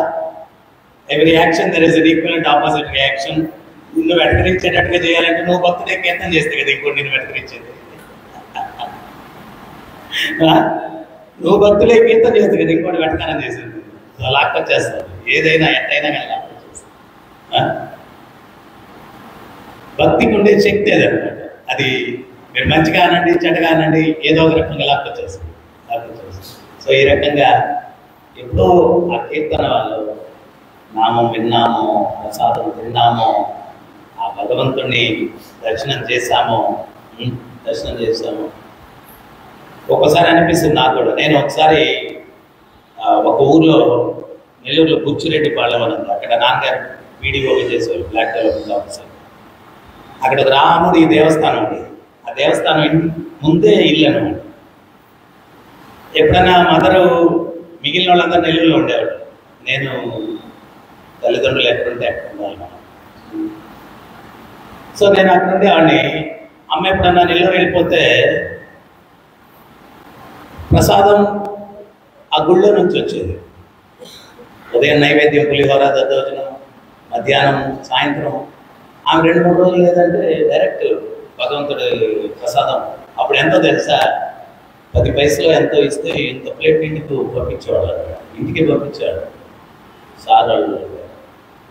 Speaker 1: Every action there is equal opposite reaction. నిన్ను వెటకరించేటట్టుగా చేయాలంటే నువ్వు భక్తుడే కీర్తన చేస్తే కదా ఇంకోటి నేను వెటకరించేది. నువ్వు భక్తులే కీర్తన చేస్తే కదా ఇంకోటి వెటకారం చేసేది. లాక్కొచ్చేస్తావు, ఏదైనా ఎట్టయినా కానీ లాక్కొచ్చేస్తావు. భక్తికి ఉండే శక్తి అదనమాట. అది మీరు మంచిగా అనండి చెడ్డగా అనండి ఏదో ఒక రకంగా లాక్కొచ్చేస్తాం. సో ఈ రకంగా ఎప్పుడో ఆ కీర్తన వాళ్ళు నామం విన్నాము, ప్రసాదం తిన్నాము, ఆ భగవంతుడిని దర్శనం చేశాము. ఒక్కోసారి అనిపిస్తుంది నాకు కూడా. నేను ఒకసారి ఒక ఊర్లో నెల్లూరులో బుచ్చిరెడ్డి పాళెం అని ఉంది. అక్కడ నాన్నగారు వీడియో చేసేవారు, బ్లాక్ డెవలప్మెంట్ ఆఫీసర్. అక్కడ ఒక రాముడి దేవస్థానం ఉంది. ఆ దేవస్థానం ముందే ఇల్లు అనమాట. ఎప్పుడైనా మదరు మిగిలిన వాళ్ళందరూ నెల్లూరులో ఉండేవాడు. నేను తల్లిదండ్రులు ఎక్కడుంటే అక్కడ ఉండాలి. సో నేను అక్కడుండే వాడిని. అమ్మ ఎప్పుడన్నా నెల్లూరు వెళ్ళిపోతే ప్రసాదం ఆ గుళ్ళో నుంచి వచ్చేది. ఉదయం నైవేద్యం పులిహోర దద్దోజనం, మధ్యాహ్నం సాయంత్రం. ఆమె 2-3 రోజులు లేదంటే డైరెక్ట్ భగవంతుడి ప్రసాదం. అప్పుడు ఎంతో తెలుసా, 10 పైసలు ఎంతో ఇస్తే ఇంత ప్లేట్ ఇంటికి పంపించేవాడు, ఇంటికి పంపించాడు సార్ వాళ్ళు.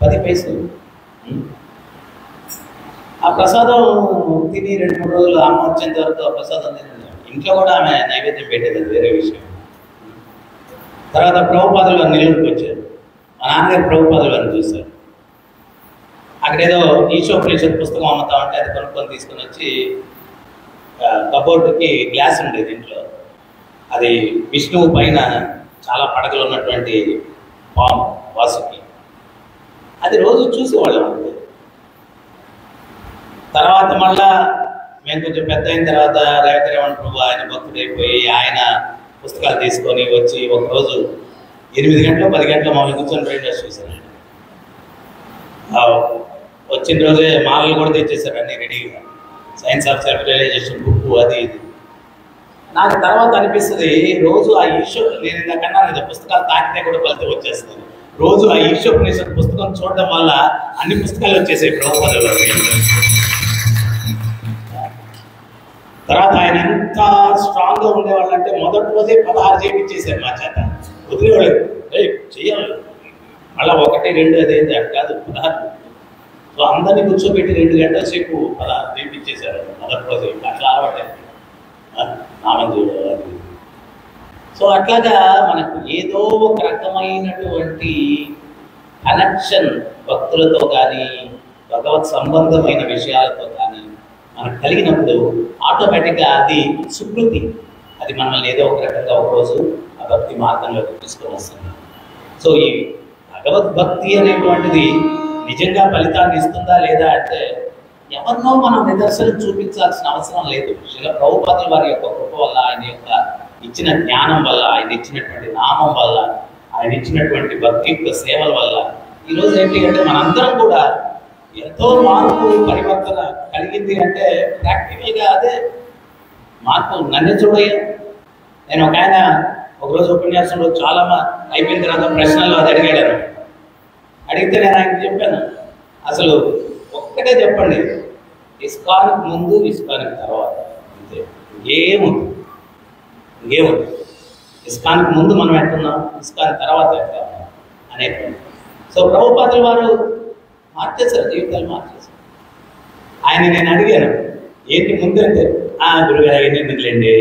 Speaker 1: 10 పైసలు ఆ ప్రసాదం తిని 2-3 రోజులు అమ్మ వచ్చేంత వరకు ఆ ప్రసాదం తిని ఇంట్లో కూడా ఆమె నైవేద్యం పెట్టేది, అది వేరే విషయం. తర్వాత ప్రభుపాదులు వారు నెల్లూరుకి వచ్చారు. మా నాన్నగారు ప్రభుపాదులు వారిని చూశారు. అక్కడేదో ఈశోపనిషత్ పుస్తకం అమ్ముతా ఉంటే అది కొనుక్కొని తీసుకొని వచ్చి కబోర్డుకి గ్లాస్ ఉండేది ఇంట్లో. అది విష్ణువు పైన చాలా పడగలు ఉన్నటువంటి పాము వాసుకి. అది రోజు చూసేవాళ్ళం. తర్వాత మళ్ళా మేము కొంచెం పెద్ద అయిన తర్వాత రేవతిరేవన్ ప్రభు ఆయన భక్తుడైపోయి ఆయన పుస్తకాలు తీసుకొని వచ్చి ఒకరోజు 8 గంటలు 10 గంటలు మమ్మల్ని కూర్చొని బ్రెయిన్ వాష్ చూశాను. వచ్చిన రోజే మాలలు కూడా తెచ్చేసారు అన్నీ రెడీగా, science of self realisation book అది ఇది. నాకు తర్వాత అనిపిస్తుంది రోజు ఆ నేను ఇందాకన్నా పుస్తకాలు తాకితే కూడా ఫలితం వచ్చేస్తుంది. రోజు ఆ ఈశోపనిషత్ పుస్తకం చూడడం వల్ల అన్ని పుస్తకాలు వచ్చేసాయి ప్రభుపాదుల వారు. తర్వాత ఆయన ఎంత స్ట్రాంగ్గా ఉండేవాళ్ళు అంటే మొదటి రోజే 16 చేయించేశారు మా చేత. వదిలేవాళ్ళు చెయ్యాలి, మళ్ళీ 1, 2 అదేంటి అది కాదు 16. సో అందరినీ కూర్చోబెట్టి 2 గంటల సేపు 16 చేయించేశారు మొదటి రోజే. అట్లా అలవాటే నామంజుడు అది. సో అట్లాగా మనకు ఏదో ఒక రకమైనటువంటి కనెక్షన్ భక్తులతో కానీ భగవత్ సంబంధమైన విషయాలతో కానీ మనకు కలిగినప్పుడు ఆటోమేటిక్గా అది సుకృతి, అది మనల్ని ఏదో ఒక రకంగా ఒకరోజు ఆ భక్తి మార్గంలోకి తీసుకొని వస్తుంది. సో ఈ భగవద్భక్తి అనేటువంటిది నిజంగా ఫలితాన్ని ఇస్తుందా లేదా అంటే ఎవరినో మనం నిదర్శనం చూపించాల్సిన అవసరం లేదు. శ్రీల ప్రభుపాదుల వారి యొక్క కృప వల్ల, ఆయన యొక్క ఇచ్చిన జ్ఞానం వల్ల, ఆయన ఇచ్చినటువంటి నామం వల్ల, ఆయన ఇచ్చినటువంటి భక్తియుక్త సేవల వల్ల ఈరోజు ఏంటి అంటే మనందరం కూడా ఎంతో మార్పు పరివర్తన కలిగింది. అంటే ప్రాక్టికల్గా అదే మార్పు. నన్ను చూడయ్యా, నేను ఒక ఆయన ఒకరోజు ఉపన్యాసంలో చాలా అయిపోయిన తర్వాత ప్రశ్నలు అది అడిగాడు. అడిగితే నేను ఆయనకు చెప్పాను, అసలు ఒక్కటే చెప్పండి, ఇస్కాన్కి ముందు ఇస్కాన్కి తర్వాత, అంతే, ఇంకేముంది. ఇస్కాన్కి ముందు మనం ఎట్టున్నాం, ఇస్కాన్ తర్వాత ఎట్టున్నాం అనేటువంటి. సో ప్రభుపాదుల వారు మార్చేశారు, జీవితాలు మార్చేశారు. ఆయన నేను అడిగాను ఏంటి ముందంటే గురుగారు అయిన ఎందుకులేండి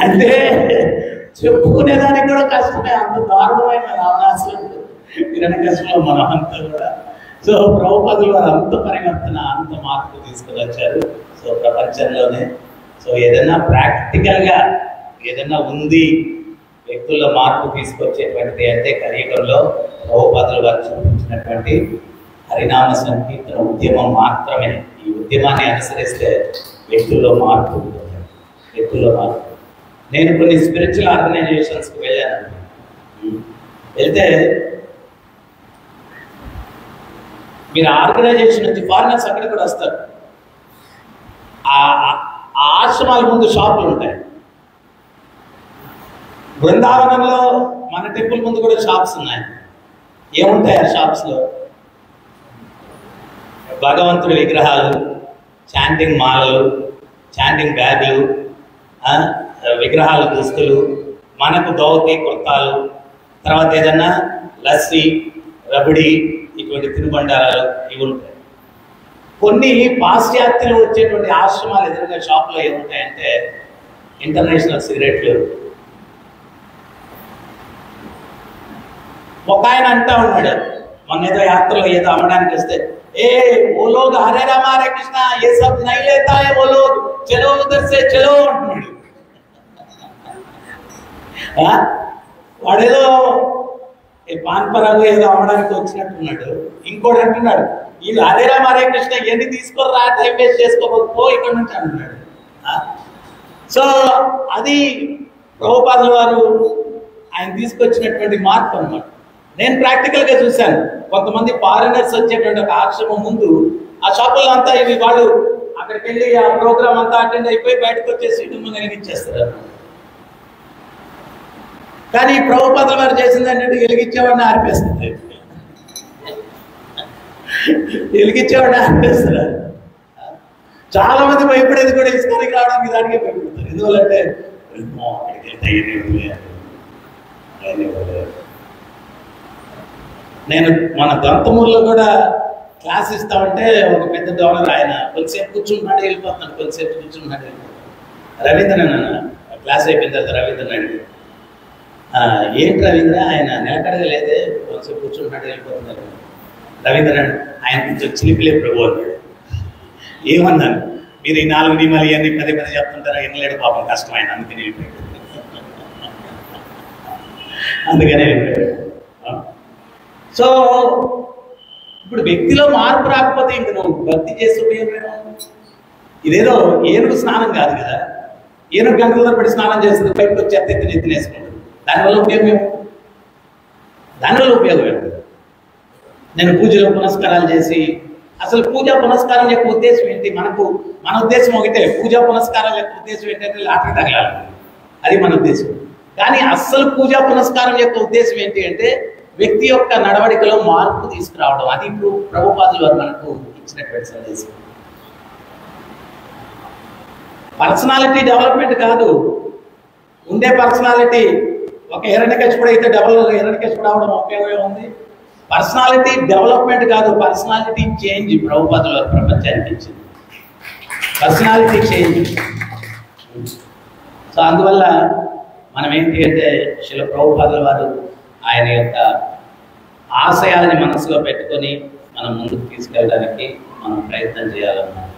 Speaker 1: అంటే చెప్పుకునేదానికి కూడా కష్టమే, అంత దారుణమైన రావణాసులు కిరణ కష్టంలో మనం అంతా కూడా. సో ప్రభుపాదుల వారు అంత పరివర్తన, అంత మార్పు తీసుకుని వచ్చారు. సో ప్రపంచంలోనే సో ఏదైనా ప్రాక్టికల్గా ఏదైనా ఉంది, వ్యక్తుల్లో మార్పు తీసుకొచ్చేటువంటిది అంటే కలియుగంలో ప్రభుపాదులు వారు చూపించినటువంటి హరినామ సంకీర్తన ఉద్యమం మాత్రమే. ఈ ఉద్యమాన్ని అనుసరిస్తే వ్యక్తుల్లో మార్పు ఉంటుంది. వ్యక్తుల్లో మార్పు. నేను కొన్ని స్పిరిచువల్ ఆర్గనైజేషన్స్కి వెళ్ళాను. వెళ్తే మీరు ఆర్గనైజేషన్ నుంచి ఫారినర్స్ అక్కడ కూడా వస్తారు. ఆ ఆశ్రమాల ముందు షాపులు ఉంటాయి. బృందావనంలో మన టెంపుల్ ముందు కూడా షాప్స్ ఉన్నాయి. ఏముంటాయి ఆ షాప్స్లో? భగవంతుడి విగ్రహాలు, చాంటింగ్ మాలలు, చాంటింగ్ బ్యాగులు, విగ్రహాల దుస్తులు, మనకు దోవతి కుర్తాలు, తర్వాత ఏదన్నా లస్సీ, రబడి, ఇటువంటి తినుబండారాలు ఇవి ఉంటాయి. కొన్ని పాశ్చాత్యులు వచ్చేటువంటి ఆశ్రమాలు ఎదురుగా షాపులో ఏముంటాయంటే ఇంటర్నేషనల్ సిగరెట్లు. ఒక ఆయన అంటా ఉన్నాడు, మొన్న ఏదో యాత్రలో ఏదో అమ్మడానికి వస్తే, ఏ ఓ లోగ్ హరే రామ హరే కృష్ణ ఏ సబ్ నహీ లేతా హై ఓ లోగ్ చలో ఉధర్ సే చలో అంటున్నాడు. వాడేదో పాన్ పరాగు ఏదో అమ్మడానికి వచ్చినట్టున్నాడు. ఇంకోటి అంటున్నాడు, వీళ్ళు హరే రామ హరే కృష్ణ ఎన్ని తీసుకోరా, టైం వేస్ట్ చేసుకోకపో ఇక్కడ నుంచి అంటున్నాడు. సో అది ప్రభుపాదుల వారు ఆయన తీసుకొచ్చినటువంటి మార్పు అన్నమాట. నేను ప్రాక్టికల్గా చూశాను. కొంతమంది ఫారినర్స్ వచ్చేటువంటి ఒక ఆశ్రమం ముందు ఆ షాపుల్లో అంతా ఇవి వాడు అక్కడికి వెళ్ళి ఆ ప్రోగ్రామ్ అంతా అటెండ్ అయిపోయి బయటకు వచ్చేసి వెలిగించేస్తారు. కానీ ప్రభుపాదుల వారు చేసింది ఏంటంటే వెలిగించేవాడిని ఆర్పేస్తుంది. వెలిగించేవాడిని ఆర్పేస్తున్నారు. చాలా మంది భయపడేది కూడా ఇస్కానికి రావడానికి దానికే భయపడతారు. ఎందువల్లంటే నేను మన దంతమూరులో కూడా క్లాస్ ఇస్తామంటే ఒక పెద్ద డోనర్ ఆయన కొద్దిసేపు కూర్చుంటున్నాడు వెళ్ళిపోతున్నాడు, కొద్దిసేపు కూర్చుంటున్నాడు వెళ్ళిపోతున్నాడు. రవీంద్రన్ అన్న క్లాస్ అయిపోయిన తర్వాత రవీంద్రన్ అడిగి, ఏంటి రవీంద్ర ఆయన నిలకడగా లేదే, కొద్దిసేపు కూర్చుంటున్నాడు వెళ్ళిపోతున్నాడు. రవీంద్రన్ ఆయన కొంచెం చిలిపిలే ప్రభు అన్నాడు. ఏమన్నాను, మీరు ఈ 4 నియమాలు ఇవన్నీ పదే పదే చెప్తుంటారా, వినలేడు పాపం, కష్టం ఆయన, అందుకని వెళ్ళిపోయాడు. అందుకనే వెళ్ళిపోయాడు. సో ఇప్పుడు వ్యక్తిలో మార్పు రాకపోతే ఇంక నువ్వు భక్తి చేసి ఉపయోగం. ఇదేదో ఏనుగు స్నానం కాదు కదా. ఏనుగు గంటల తరబడి స్నానం చేస్తుంది, బయటకు వచ్చి ఎత్తినేసుకుంటుంది. దానివల్ల ఉపయోగం ఏమి? దానివల్ల ఉపయోగం ఏమి? నేను పూజలో పునస్కారాలు చేసి, అసలు పూజా పునస్కారం యొక్క ఉద్దేశం ఏంటి? మన ఉద్దేశం ఒకటే, పూజా పునస్కారం యొక్క ఉద్దేశం ఏంటంటే లాటరీ తగలాలి, అది మన ఉద్దేశం. కానీ అస్సలు పూజా పునస్కారం యొక్క ఉద్దేశం ఏంటి అంటే వ్యక్తి యొక్క నడవడికలో మార్పు తీసుకురావడం. అది ఇప్పుడు ప్రభుపాదుల వారు మనకు ఇచ్చినటువంటి సందేశం. పర్సనాలిటీ డెవలప్మెంట్ కాదు, ఉండే పర్సనాలిటీ ఒక హిరణ్యకశిపుడు అయితే డబుల్ హిరణ్యకశిపుడు అవడం ఉపయోగం ఉంది. పర్సనాలిటీ డెవలప్మెంట్ కాదు, పర్సనాలిటీ చేంజ్ ప్రభుపాదుల వారు ప్రపంచానికి ఇచ్చింది. Personality change. సో అందువల్ల మనం ఏంటి అంటే శ్రీల ప్రభుపాదుల వారు ఆయన యొక్క ఆశయాలని మనసులో పెట్టుకొని మనం ముందుకు తీసుకెళ్ళడానికి మనం ప్రయత్నం చేయాలన్నమాట.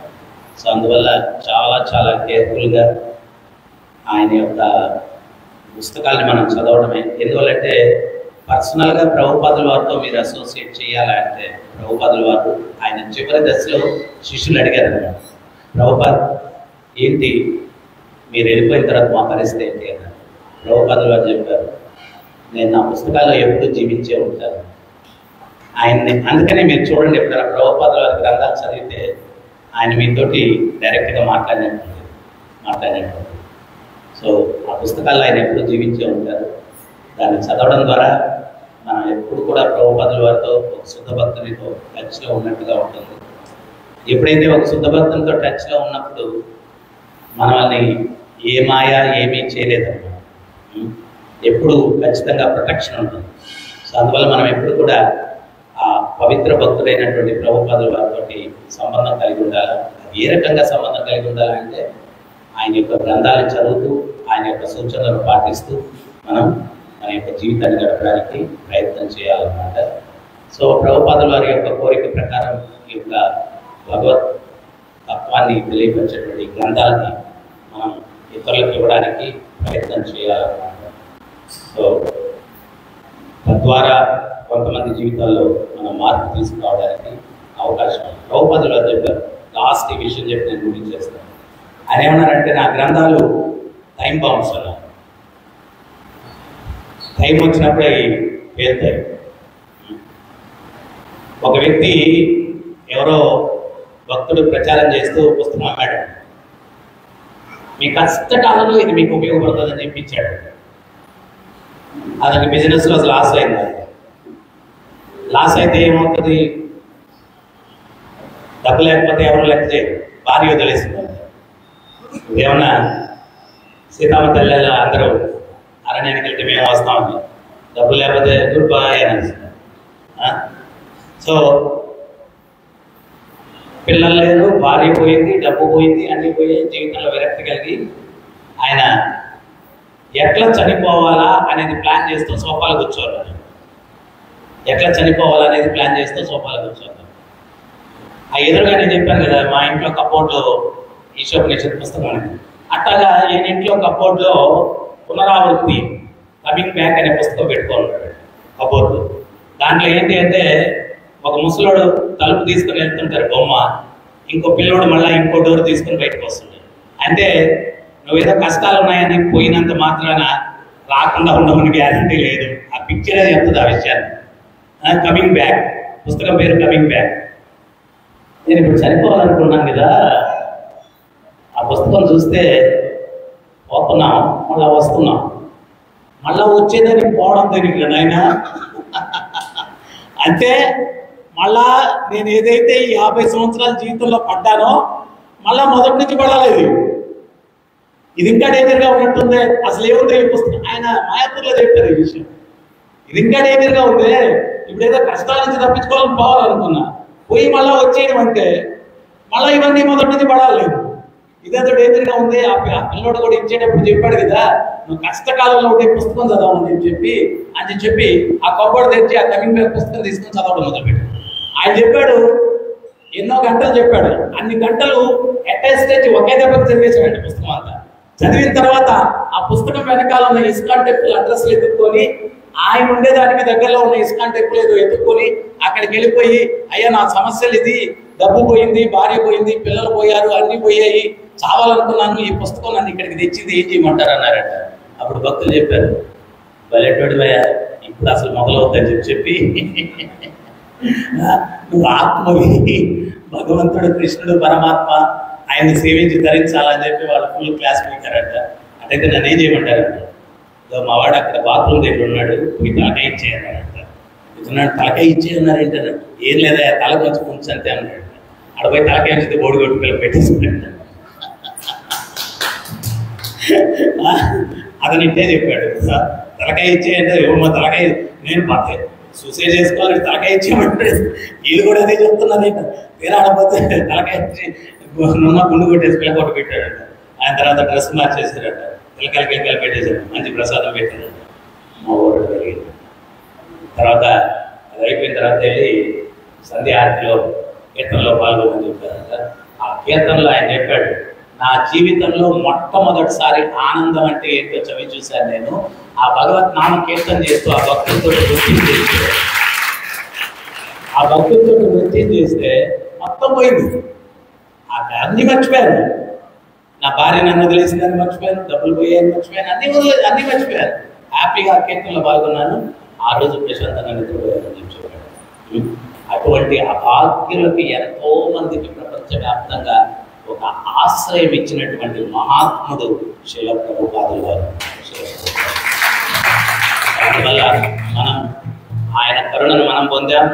Speaker 1: సో అందువల్ల చాలా చాలా కేర్ఫుల్గా ఆయన యొక్క పుస్తకాలని మనం చదవడమే. ఎందువల్లంటే పర్సనల్గా ప్రభుపాదుల వారితో మీరు అసోసియేట్ చేయాలంటే, ప్రభుపాదుల వారు ఆయన చివరి దశలో శిష్యులు అడిగారు అన్నమాట, ప్రభుపాద్ ఏంటి మీరు వెళ్ళిపోయిన తర్వాత మా పరిస్థితి ఏంటి అన్నారు. ప్రభుపాదుల వారు చెప్పారు, నేను నా పుస్తకాల్లో ఎప్పుడు జీవించే ఉంటాను ఆయన్ని. అందుకనే మీరు చూడండి, ఎప్పుడైనా ప్రభుపాదుల వారి గ్రంథాలు చదివితే ఆయన మీతోటి డైరెక్ట్గా మాట్లాడినట్టు. సో ఆ పుస్తకాల్లో ఆయన ఎప్పుడు జీవించే ఉంటారు. దాన్ని చదవడం ద్వారా మనం ఎప్పుడు కూడా ప్రభుపాదుల వారితో ఒక శుద్ధ భక్తునితో టచ్లో ఉన్నట్టుగా ఉంటుంది. ఎప్పుడైతే ఒక శుద్ధ భక్తునితో టచ్లో ఉన్నప్పుడు మనల్ని ఏ మాయ ఏమీ చేయలేదన్నమాట. ఎప్పుడు ఖచ్చితంగా ప్రొటెక్షన్ ఉంటుంది. సో అందువల్ల మనం ఎప్పుడు కూడా ఆ పవిత్ర భక్తుడైనటువంటి ప్రభుపాదుల వారితో సంబంధం కలిగి ఉండాలి. ఏ రకంగా సంబంధం కలిగి ఉండాలంటే ఆయన యొక్క గ్రంథాలను చదువుతూ, ఆయన యొక్క సూచనలను పాటిస్తూ మనం మన యొక్క జీవితాన్ని గడపడానికి ప్రయత్నం చేయాలన్నమాట. సో ప్రభుపాదుల వారి యొక్క కోరిక ప్రకారం ఈ యొక్క భగవత్ తత్వాన్ని తెలియపరిచేటువంటి గ్రంథాలని మనం ఇతరులకు ఇవ్వడానికి ప్రయత్నం చేయాలన్నమాట. సో తద్వారా కొంతమంది జీవితాల్లో మనం మార్పు తీసుకురావడానికి అవకాశం ఉంది. ప్రభుపాదులు గారు చెప్పారు, లాస్ట్ ఈ విషయం చెప్పి నేను ముగించేస్తాను. ఆయన ఏమన్నారంటే, నా గ్రంథాలు టైం బాంబ్స్ అన్నారు. టైం వచ్చినప్పుడే పేలుతాయి. ఒక వ్యక్తి ఎవరో భక్తుడు ప్రచారం చేస్తూ పుస్తకం అమ్మాడు. మీ కష్టకాలంలో ఇది మీకు ఉపయోగపడుతుందని చెప్పించాడు. అతనికి బిజినెస్లో లాస్ అయింది. లాస్ అయితే ఏమవుతుంది? డబ్బు లేకపోతే ఎవరు లెక్క చేయరు, భార్య వదిలేస్తుంది. ఏమన్నా సీతామ తల్లి అందరూ అరణ్యానికి వెళ్తే మేము వస్తామని, డబ్బు లేకపోతే గుడ్ బాయ్ అని అనిపిస్తుంది. సో పిల్లలు లేదు, భార్య పోయింది, డబ్బు పోయింది, అన్నీ పోయాయి. జీవితంలో విరక్తి కలిగి ఆయన ఎట్లా చనిపోవాలా అనేది ప్లాన్ చేస్తూ సోఫాలు కూర్చోవాలి. ఎట్లా చనిపోవాలా అనేది ప్లాన్ చేస్తూ సోఫాలు కూర్చోవాలి. ఆ ఎదురుగా నేను చెప్పాను కదా, మా ఇంట్లో కబోర్డ్లో ఈశోపనిషత్ పుస్తకం అనేది, అట్లాగా ఈయన ఇంట్లో కబోర్డ్లో పునరావృత్తి కమింగ్ బ్యాక్ అనే పుస్తకం పెట్టుకోవాలి కబోర్డు. దాంట్లో ఏంటి అంటే, ఒక ముసలోడు తలుపు తీసుకుని వెళ్తుంటారు బొమ్మ, ఇంకో పిల్లోడు మళ్ళీ ఇంకో డోర్ తీసుకుని బయటకు వస్తుంది. అంటే నువ్వేదో కష్టాలు ఉన్నాయని పోయినంత మాత్రాన రాకుండా ఉండమని గ్యారంటీ లేదు. ఆ పిక్చరే చెప్తుంది ఆ విషయాన్ని. కమింగ్ బ్యాక్, పుస్తకం పేరు కమింగ్ బ్యాక్. నేను ఇప్పుడు చనిపోవాలనుకున్నాను కదా, ఆ పుస్తకం చూస్తే పోతున్నాం, మళ్ళీ వస్తున్నాం, మళ్ళీ వచ్చేదని పోవడం తెలియదు నాయన. అంటే మళ్ళా నేను ఏదైతే 50 సంవత్సరాల జీవితంలో పడ్డానో మళ్ళా మొదటి నుంచి పడలేదు. ఇది ఇంకా డేంజర్గా ఉన్నట్టుంది. అసలు ఏముంది ఈ పుస్తకం, ఆయన మాయాపూర్లో చెప్పారు ఈ విషయం. ఇది ఇంకా డేంజర్గా ఉంది. ఇప్పుడు ఏదో కష్టాల నుంచి తప్పించుకోవాలని పోవాలనుకున్నా, పోయి మళ్ళీ వచ్చేయడం అంటే మళ్ళీ ఇవన్నీ మొదటి నుంచి పడాలేదు. ఇదేదో డేంజర్గా ఉంది. ఆ పిల్లోడు కూడా ఇచ్చేటప్పుడు చెప్పాడు కదా, నువ్వు కష్టకాలంలో ఉండే పుస్తకం చదవమని చెప్పి ఆ కబోర్డు తెచ్చి ఆ కమింగ్ బ్యాక్ పుస్తకం తీసుకుని చదవడం మొదలుపెట్టాడు. ఆయన చెప్పాడు, ఎన్నో గంటలు చెప్పాడు. అన్ని గంటలు అటాచ్ తెచ్చి ఒకే దెబ్బకి చదివేశాడండి పుస్తకం అంతా. చదివిన తర్వాత ఆ పుస్తకం వెనకాల ఉన్న ఇస్కాన్ టెంపుల్ అడ్రస్లు ఎత్తుక్కొని, ఆయన ఉండేదానికి దగ్గరలో ఉన్న ఇస్కాన్ టెంపుల్ ఏదో ఎత్తుక్కొని అక్కడికి వెళ్ళిపోయి, అయ్యా నా సమస్యలు ఇది, డబ్బు పోయింది, భార్య పోయింది, పిల్లలు పోయారు, అన్ని పోయాయి, చావాలనుకున్నాను, ఈ పుస్తకం నన్ను ఇక్కడికి తెచ్చింది, ఏం చేయమంటారు అన్నారట. అప్పుడు భక్తులు చెప్పారు, బయటోడి భయ ఇప్పుడు అసలు మొదలవుతుందని చెప్పి, నువ్వు ఆత్మవి, భగవంతుడు కృష్ణుడు పరమాత్మ, ఆయన్ని సేవించి ధరించాలని చెప్పి వాళ్ళు ఫుల్ క్లాస్ పెట్టారట. అటైతే నన్ను ఏం చేయమంటారంట, మా వాడు అక్కడ బాత్రూమ్ దగ్గర ఉన్నాడు, పోయి తలకాయ ఇచ్చేయన్నాడంట. ఇస్తున్నాడు, తలకాయ ఇచ్చేయన్నారు ఏంటన్నాడు. ఏం లేదా, తల కొంచెం కొంచెం అంతే అన్నాడు. అక్కడ పోయి తలకాయ ఇచ్చితే బోడి కొట్టు పిల్లలు పెట్టేసుకున్నాడు. అతను ఇంటే చెప్పాడు, తలకాయ ఇచ్చేయంటే మా తలకాయ నేను పట్టే సూసైడ్ చేసుకోవాలి, తలకాయ ఇచ్చేయమంటాడు. వీళ్ళు కూడా అదే చెప్తున్నారు. తీరా ఆడపోతే తలకాయ ఇచ్చి నున్న గుండు కొట్టేసి పిల్ల కొట్టు పెట్టాడట. ఆయన తర్వాత డ్రెస్ మార్చేసాడట, పిల్లకాయలు పెట్టేశాడు, మంచి ప్రసాదం పెట్టాడట. మా ఊరు జరిగింది. తర్వాత అది అయిపోయిన తర్వాత వెళ్ళి సంధ్యాహారతిలో కీర్తనలో పాల్గొని చెప్పారట. ఆ కీర్తనలో ఆయన చెప్పాడు, నా జీవితంలో మొట్టమొదటిసారి ఆనందం అంటే ఏంటో చవి చూశాను నేను. ఆ భగవత్ నామ కీర్తన చేస్తూ ఆ భక్తులతో నృత్యం చేస్తే, ఆ భక్తులతో నృత్యం చేస్తే మొత్తం పోయింది. అన్నీ మర్చిపోయాను. నా భార్య నన్ను వదిలేసిందని మర్చిపోయాను, డబ్బులు పోయాయని మర్చిపోయాను, అన్నీ మర్చిపోయాను. హ్యాపీగా ఆ కీర్తనలో పాల్గొన్నాను. ఆ రోజు ప్రశాంతంగా నిద్రపోయానని చెప్పాడు. అటువంటి అభాగ్యులకి ఎంతో మందికి ప్రపంచవ్యాప్తంగా ఒక ఆశ్రయం ఇచ్చినటువంటి మహాత్ముడు శ్రీల ప్రభుపాదులు గారు. అందువల్ల మనం ఆయన కరుణను మనం పొందాం,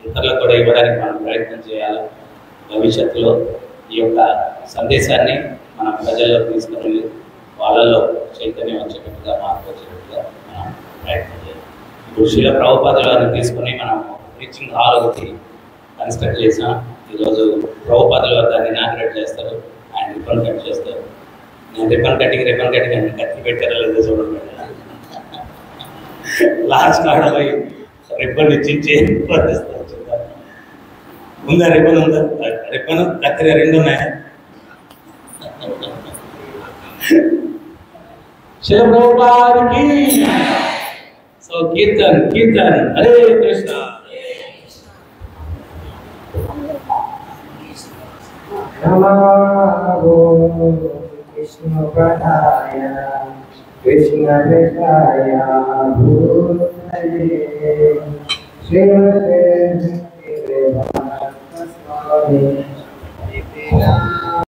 Speaker 1: ఇతరులకు కూడా ఇవ్వడానికి మనం ప్రయత్నం చేయాలి. భవిష్యత్తులో ఈ యొక్క సందేశాన్ని మనం ప్రజల్లో తీసుకుని వాళ్ళలో చైతన్యం వచ్చేటట్టుగా, మార్పు వచ్చేటట్టుగా మనం ప్రయత్నం చేయాలి. ఇప్పుడు శ్రీల ప్రభుపాదులు గారిని తీసుకుని మనం టీచింగ్ హాల్ ఒకటి కన్స్ట్రక్ట్ చేసాం. ఈరోజు ప్రభుపాదులు గారు దాన్ని ఇనాగ్రేట్ చేస్తారు, ఆయన రిబ్బన్ కట్ చేస్తారు. నేను రిబ్బన్ కట్టింగ్ అని కత్తి పెట్టారో లేదో చూడండి. లాస్ట్ ఆడపోయి రిబ్బన్ ఇచ్చి ఉందా, రిబ్బన్ ఉందా, రిబ్బన్ కత్తి 2 ఉన్నాయా? శిల ప్రభుపాదికి. సో కీర్తన్ కీర్తన్ హరే కృష్ణ.
Speaker 2: కృష్ణ పదాయ కృష్ణ విషయ భూతలే శ్రీమతే స్వామి